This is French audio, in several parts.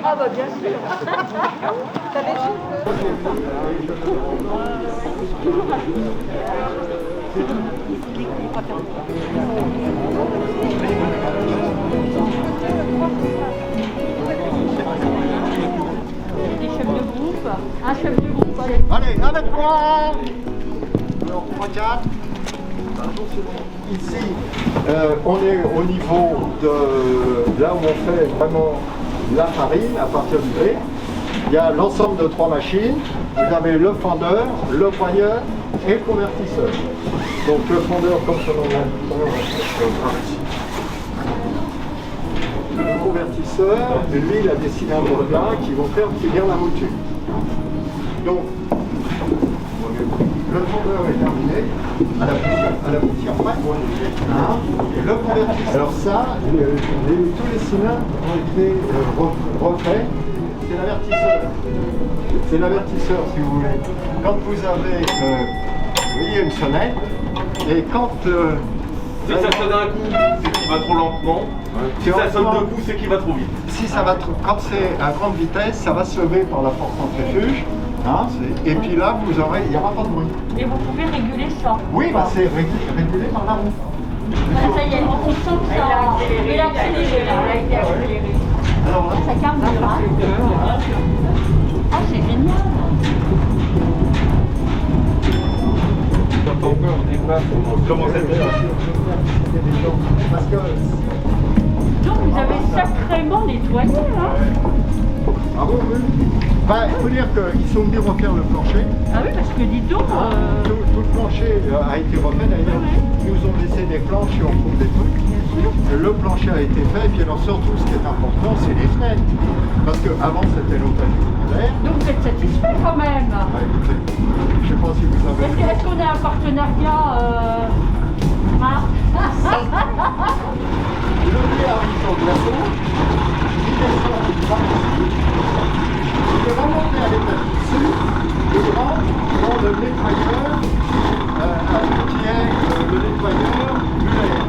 Ah bah bien sûr. T'as des Des chefs de groupe, un chef de groupe. Allez, avec moi. Alors, regarde. Ici, on est au niveau de là où on fait vraiment la farine à partir du blé. Il y a l'ensemble de 3 machines. Vous avez le fendeur, le broyeur et le convertisseur. Donc le fendeur, comme son nom l'indique, le convertisseur, lui, il a des cylindres plats qui vont faire bien la mouture. Donc, le fondeur est terminé, à la poussière prête. Le convertisseur, alors ça, tous les cylindres ont été refaits. C'est l'avertisseur. C'est l'avertisseur, si vous voulez. Quand vous avez, vous voyez, une sonnette, et quand... si ça sonne d'un coup, c'est qu'il va trop lentement. Si ça sonne deux coups, c'est qu'il va trop vite. Si ça va trop, quand c'est à grande vitesse, ça va se lever par la force centrifuge. Hein, et puis là, vous aurez, il n'y aura pas de bruit. Et vous pouvez réguler ça. Oui, bah, c'est régulé par la roue. Voilà, ça y est, on sent que ça il a accéléré. Alors là, Ça carbure. Ah, c'est génial. Comment c'est fait? parce que... Donc vous avez sacrément nettoyé là. Ah oui, oui. Bah, il faut dire qu'ils sont venus refaire le plancher. Ah oui, parce que dis donc. Tout le plancher a été refait d'ailleurs. Ils nous ont laissé des planches et on trouve des trucs. Le plancher a été fait, et puis alors surtout ce qui est important, c'est les fenêtres. Parce qu'avant c'était l'hôtel secondaire. Donc vous êtes satisfait quand même. Ah, écoutez, je sais pas si vous savez. Est-ce qu'on a un partenariat Marc? Le blé arrive sur le plateau, il descend par ici, il est remonté à l'étage dessus, et rentre dans le nettoyeur, qui est le nettoyeur Muller.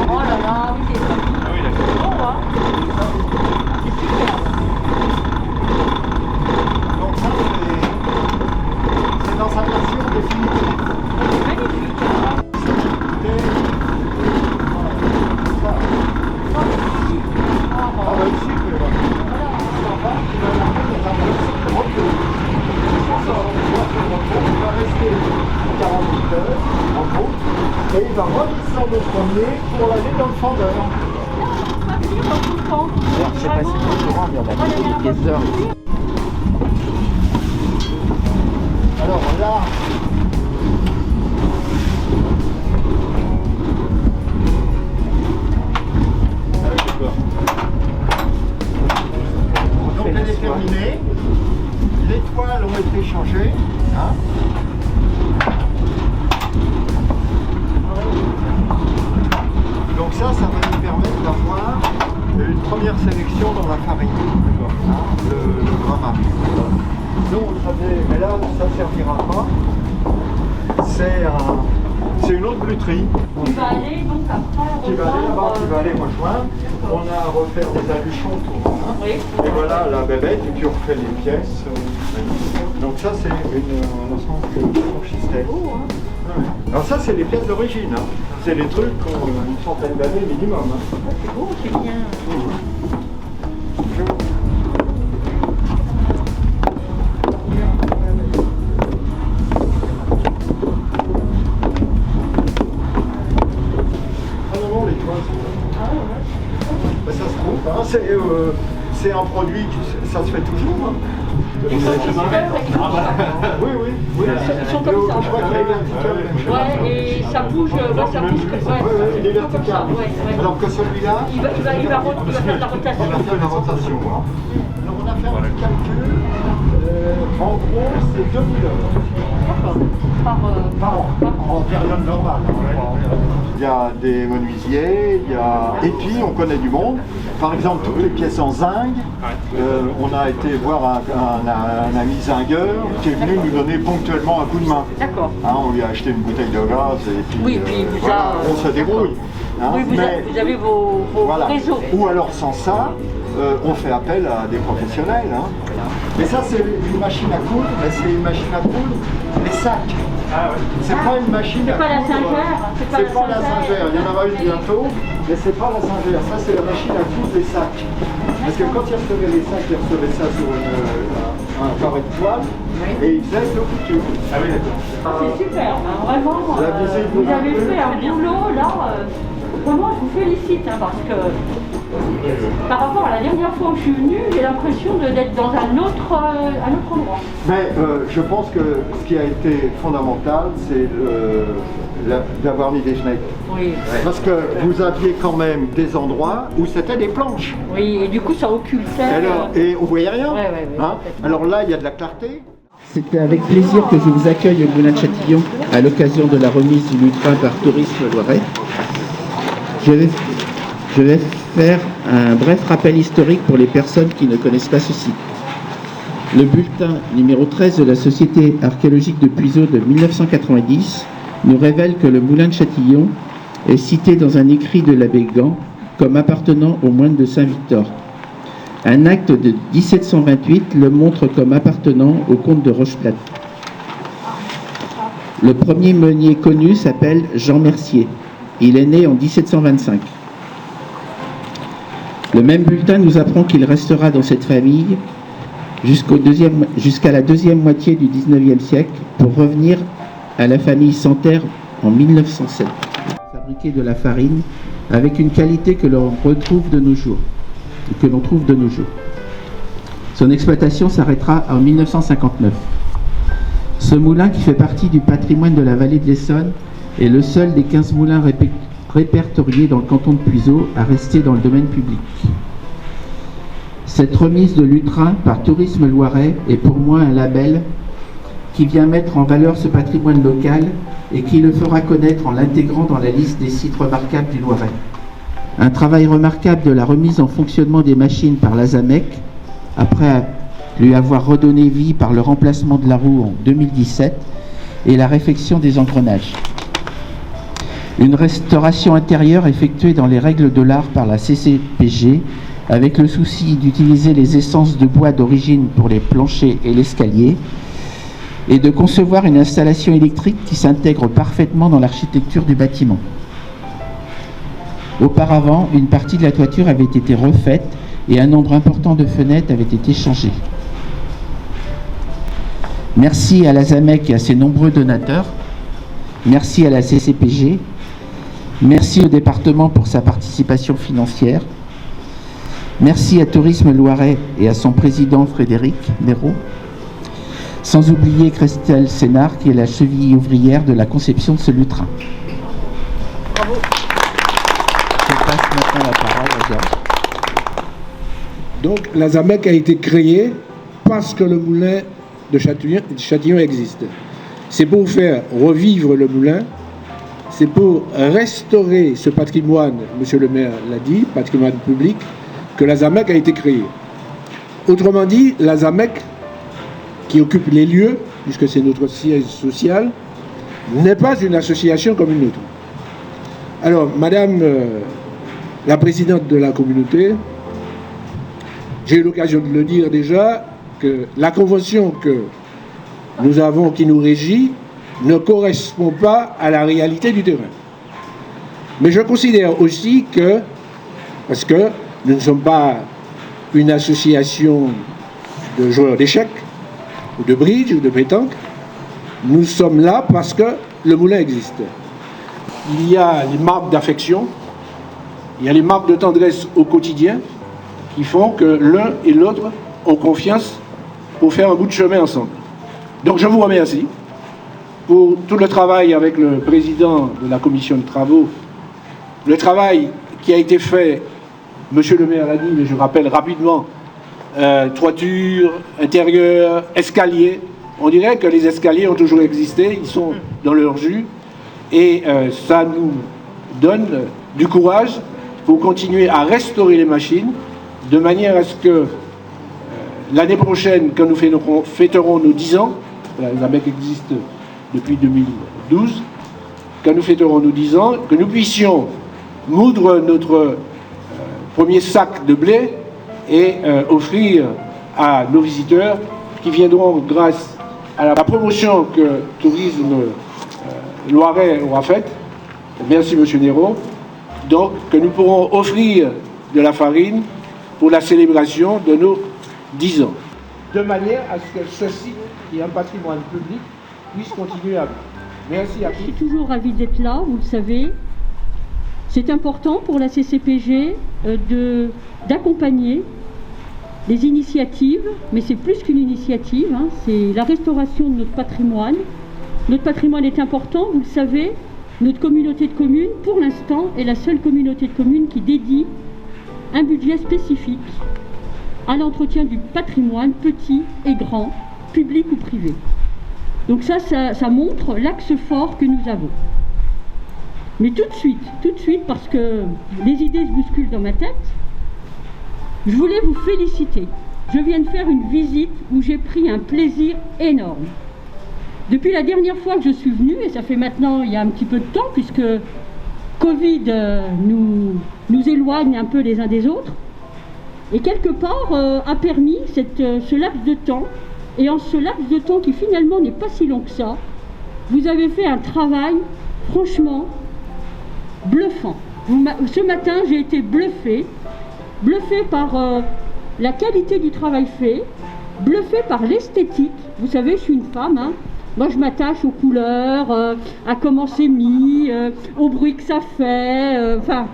Oh là là, oui, c'est ça. Ah oui, d'accord. Bon, hein. C'est super. Donc ça, c'est dans sa version définitive. C'est magnifique. Ah bah ici, tu vas rester 48 heures en gros, et il va redescendre au premier pour aller dans le fendeur. Alors, je sais pas si tu es au courant, mais on a des heures ici. Alors là, donc elle est terminée, les toiles ont été changées, hein. Donc ça va nous permettre d'avoir une première sélection dans la farine, hein, le grammage. Nous on savait, mais là ça ne servira pas, c'est une autre bluterie. Tu vas aller donc après Qui va aller là-bas, qui va aller rejoindre. On a à refaire des alluchons autour. Hein. Oui. Et voilà la bébête, et puis on refait les pièces. Donc ça c'est un ensemble de franchistelle. Alors ça c'est les pièces d'origine. Hein. C'est les trucs qui ont une centaine d'années minimum. Hein. C'est beau, c'est bien. Ah non, non, les toits sont... Ben, ça se trouve, hein. C'est un produit qui ça se fait toujours. Hein. Ils sont tous faits. Oui, oui. Oui. Ils sont comme ça. Je crois qu'il est vertical. Ouais, et ça bouge, ça bouge. Oui, il est vertical. Alors que celui-là, Il va faire de la rotation. on va faire la rotation. Hein. Alors on a fait un petit calcul. En gros, c'est 2000 euros. Par an, en période normale. Il y a des menuisiers, et puis on connaît du monde. Par exemple, toutes les pièces en zinc, on a été voir un ami zingueur qui est venu nous donner ponctuellement un coup de main. D'accord. Hein, on lui a acheté une bouteille de gaz et puis, Oui, puis voilà, on se débrouille. Hein, oui, vous avez vos voilà. réseaux. Ou alors sans ça, on fait appel à des professionnels. Hein. Mais ça, c'est une machine à coudre, mais c'est une machine à coudre, les sacs. C'est pas une machine à pas la coudre. singère, C'est pas la singère. Il y en aura une bientôt, mais c'est pas la singère. Ça, c'est la machine à coudre les sacs. Parce que quand ils recevaient les sacs, ils recevaient ça sur un carré de toile et ils faisaient le couture. Ah oui, d'accord. C'est super, hein, vraiment. Vous avez fait un boulot là. Vraiment, je vous félicite hein, parce que par rapport à la dernière fois où je suis venue, j'ai l'impression d'être dans un autre endroit. Mais je pense que ce qui a été fondamental, c'est d'avoir mis des fenêtres. Oui. Parce que vous aviez quand même des endroits où c'était des planches. Oui, et du coup ça occultait. Et on voyait rien. Ouais, Hein? Alors là, il y a de la clarté. C'était avec plaisir que je vous accueille au Moulin de Châtillon à l'occasion de la remise du lutrin par Tourisme Loiret. Je vais faire un bref rappel historique pour les personnes qui ne connaissent pas ceci. Le bulletin numéro 13 de la Société archéologique de Puiseaux de 1990 nous révèle que le moulin de Châtillon est cité dans un écrit de l'abbé Gand comme appartenant aux moines de Saint-Victor. Un acte de 1728 le montre comme appartenant au comte de Rocheplatte. Le premier meunier connu s'appelle Jean Mercier. Il est né en 1725. Le même bulletin nous apprend qu'il restera dans cette famille jusqu'à la deuxième moitié du XIXe siècle pour revenir à la famille Santerre en 1907. Fabriquer de la farine avec une qualité que l'on retrouve de nos jours, Son exploitation s'arrêtera en 1959. Ce moulin, qui fait partie du patrimoine de la vallée de l'Essonne, est le seul des 15 moulins répertoriés dans le canton de Puiseaux à rester dans le domaine public. Cette remise de lutrin par Tourisme Loiret est pour moi un label qui vient mettre en valeur ce patrimoine local et qui le fera connaître en l'intégrant dans la liste des sites remarquables du Loiret. Un travail remarquable de la remise en fonctionnement des machines par l'ASAMEC, après lui avoir redonné vie par le remplacement de la roue en 2017 et la réfection des engrenages. Une restauration intérieure effectuée dans les règles de l'art par la CCPG, avec le souci d'utiliser les essences de bois d'origine pour les planchers et l'escalier, et de concevoir une installation électrique qui s'intègre parfaitement dans l'architecture du bâtiment. Auparavant, une partie de la toiture avait été refaite et un nombre important de fenêtres avait été changé. Merci à l'ASAMEC et à ses nombreux donateurs. Merci à la CCPG. Merci au département pour sa participation financière. Merci à Tourisme Loiret et à son président Frédéric Méraud. Sans oublier Christelle Sénard, qui est la cheville ouvrière de la conception de ce lutrin. Bravo. Je passe maintenant la parole à Georges. Donc la ZAMEC a été créée parce que le moulin de Châtillon existe. C'est pour faire revivre le moulin, c'est pour restaurer ce patrimoine, monsieur le maire l'a dit, patrimoine public, que la ZAMEC a été créée. Autrement dit, la ZAMEC, qui occupe les lieux, puisque c'est notre siège social, n'est pas une association comme une autre. Alors, madame la présidente de la communauté, j'ai eu l'occasion de le dire déjà, que la convention que nous avons, qui nous régit, ne correspond pas à la réalité du terrain. Mais je considère aussi que, parce que nous ne sommes pas une association de joueurs d'échecs, ou de bridge, ou de pétanque, nous sommes là parce que le moulin existe. Il y a les marques d'affection, il y a les marques de tendresse au quotidien, qui font que l'un et l'autre ont confiance pour faire un bout de chemin ensemble. Donc je vous remercie pour tout le travail avec le président de la commission de travaux, le travail qui a été fait, monsieur le maire l'a dit, mais je rappelle rapidement, toiture, intérieur, escalier. On dirait que les escaliers ont toujours existé, ils sont dans leur jus, et ça nous donne du courage pour continuer à restaurer les machines, de manière à ce que l'année prochaine, quand nous fêterons nos 10 ans, la AMEC existe depuis 2012, quand nous fêterons nos 10 ans, que nous puissions moudre notre premier sac de blé et offrir à nos visiteurs qui viendront grâce à la promotion que Tourisme Loiret aura faite. Merci Monsieur Néraud. Donc que nous pourrons offrir de la farine pour la célébration de nos 10 ans. De manière à ce que ceci, qui est un patrimoine public, puisse continuer à vivre. Merci à tous. Je suis toujours ravie d'être là, vous le savez. C'est important pour la CCPG d'accompagner les initiatives, mais c'est plus qu'une initiative, hein, c'est la restauration de notre patrimoine. Notre patrimoine est important, vous le savez. Notre communauté de communes, pour l'instant, est la seule communauté de communes qui dédie un budget spécifique à l'entretien du patrimoine, petit et grand, public ou privé. Donc ça montre l'axe fort que nous avons. Mais tout de suite, parce que les idées se bousculent dans ma tête, je voulais vous féliciter. Je viens de faire une visite où j'ai pris un plaisir énorme. Depuis la dernière fois que je suis venue, et ça fait maintenant il y a un petit peu de temps, puisque Covid nous éloigne un peu les uns des autres, et quelque part a permis ce laps de temps, et en ce laps de temps qui finalement n'est pas si long que ça, vous avez fait un travail franchement bluffant. Ce matin, j'ai été bluffée par la qualité du travail fait, bluffée par l'esthétique. Vous savez, je suis une femme, hein. Moi, je m'attache aux couleurs, à comment c'est mis, au bruit que ça fait, enfin...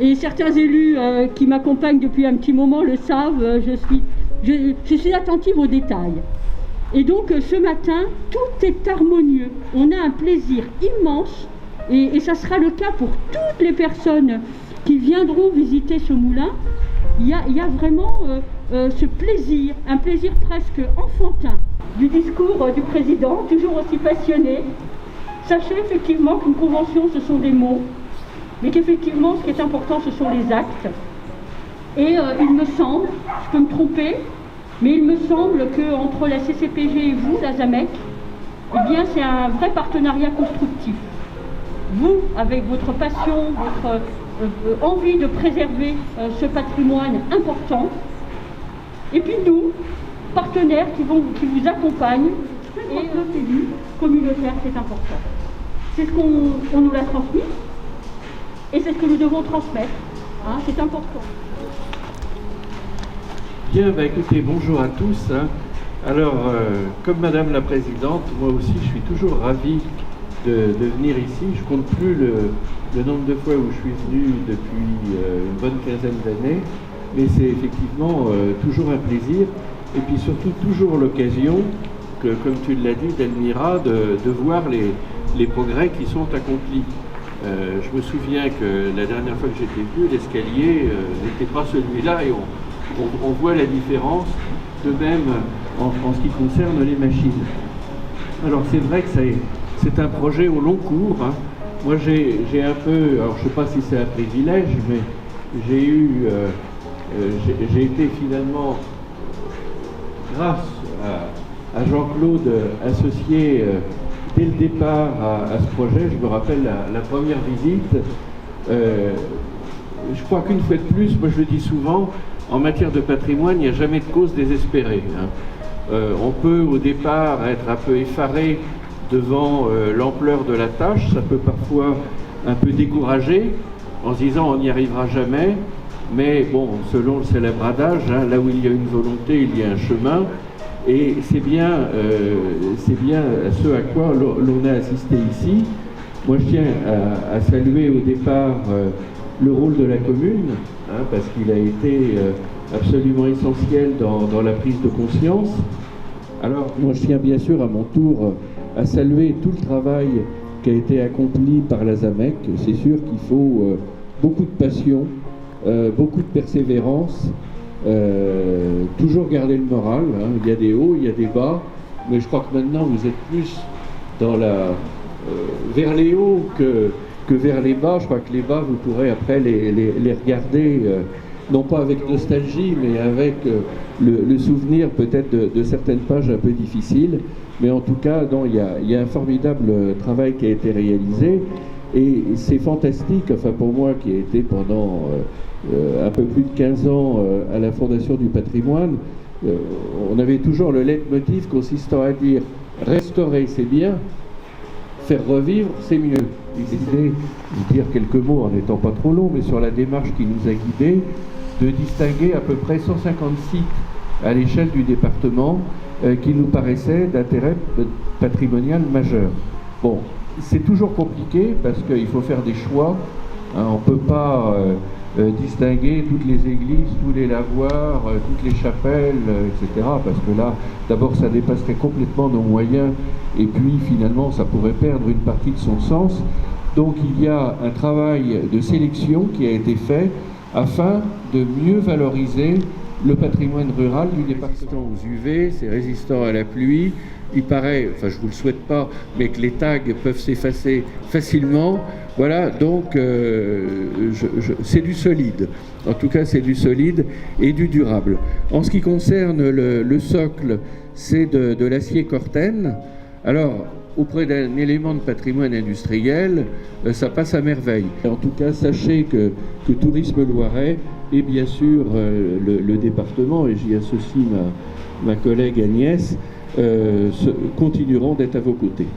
Et certains élus qui m'accompagnent depuis un petit moment le savent, je suis attentive aux détails. Et donc ce matin, tout est harmonieux. On a un plaisir immense, et ça sera le cas pour toutes les personnes qui viendront visiter ce moulin. Il y a vraiment ce plaisir, un plaisir presque enfantin du discours du président, toujours aussi passionné. Sachez effectivement qu'une convention, ce sont des mots, mais qu'effectivement, ce qui est important, ce sont les actes. Et il me semble, je peux me tromper, mais il me semble qu'entre la CCPG et vous, la ZAMEC, eh bien, c'est un vrai partenariat constructif. Vous, avec votre passion, votre envie de préserver ce patrimoine important, et puis nous, partenaires qui vous accompagnent, et élus communautaires, c'est important. C'est ce qu'on nous l'a transmis, et c'est ce que nous devons transmettre. Hein, c'est important. Bien, écoutez, bonjour à tous. Hein. Alors, comme Madame la Présidente, moi aussi, je suis toujours ravi de venir ici. Je compte plus le nombre de fois où je suis venu depuis une bonne quinzaine d'années, mais c'est effectivement toujours un plaisir, et puis surtout toujours l'occasion, comme tu l'as dit, Delmira, de voir les progrès qui sont accomplis. Je me souviens que la dernière fois que j'étais venu, l'escalier n'était pas celui-là, et on voit la différence, de même en ce qui concerne les machines. Alors c'est vrai que c'est un projet au long cours. Hein. Moi j'ai un peu, alors je ne sais pas si c'est un privilège, mais j'ai été finalement, grâce à Jean-Claude, associé dès le départ à ce projet. Je me rappelle la première visite. Je crois qu'une fois de plus, moi je le dis souvent, en matière de patrimoine, il n'y a jamais de cause désespérée. Hein. On peut au départ être un peu effaré devant l'ampleur de la tâche, ça peut parfois un peu décourager en se disant on n'y arrivera jamais, mais bon, selon le célèbre adage, hein, là où il y a une volonté, il y a un chemin, et c'est bien ce à quoi l'on a assisté ici. Moi je tiens à saluer au départ le rôle de la commune, hein, parce qu'il a été absolument essentiel dans la prise de conscience. Alors moi je tiens bien sûr à mon tour à saluer tout le travail qui a été accompli par la ZAMEC. C'est sûr qu'il faut beaucoup de passion, beaucoup de persévérance, toujours garder le moral, hein. Il y a des hauts, il y a des bas, mais je crois que maintenant vous êtes plus dans vers les hauts que vers les bas. Je crois que les bas, vous pourrez après les regarder, non pas avec nostalgie, mais avec le souvenir peut-être de certaines pages un peu difficiles. Mais en tout cas, il y a un formidable travail qui a été réalisé. Et c'est fantastique, enfin pour moi qui ai été pendant un peu plus de 15 ans à la Fondation du patrimoine, on avait toujours le leitmotiv consistant à dire restaurer c'est bien, faire revivre c'est mieux. J'ai décidé de dire quelques mots en n'étant pas trop long, mais sur la démarche qui nous a guidés, de distinguer à peu près 150 sites à l'échelle du département qui nous paraissaient d'intérêt patrimonial majeur. Bon, c'est toujours compliqué parce qu'il faut faire des choix. Hein, on ne peut pas distinguer toutes les églises, tous les lavoirs, toutes les chapelles, etc. Parce que là, d'abord, ça dépasserait complètement nos moyens et puis finalement, ça pourrait perdre une partie de son sens. Donc il y a un travail de sélection qui a été fait afin de mieux valoriser le patrimoine rural du département. Aux UV, c'est résistant à la pluie. Il paraît, enfin je ne vous le souhaite pas, mais que les tags peuvent s'effacer facilement. Voilà, donc c'est du solide. En tout cas, c'est du solide et du durable. En ce qui concerne le socle, c'est de l'acier Corten. Alors, auprès d'un élément de patrimoine industriel, ça passe à merveille. En tout cas, sachez que Tourisme Loiret et bien sûr le département, et j'y associe ma collègue Agnès, continueront d'être à vos côtés.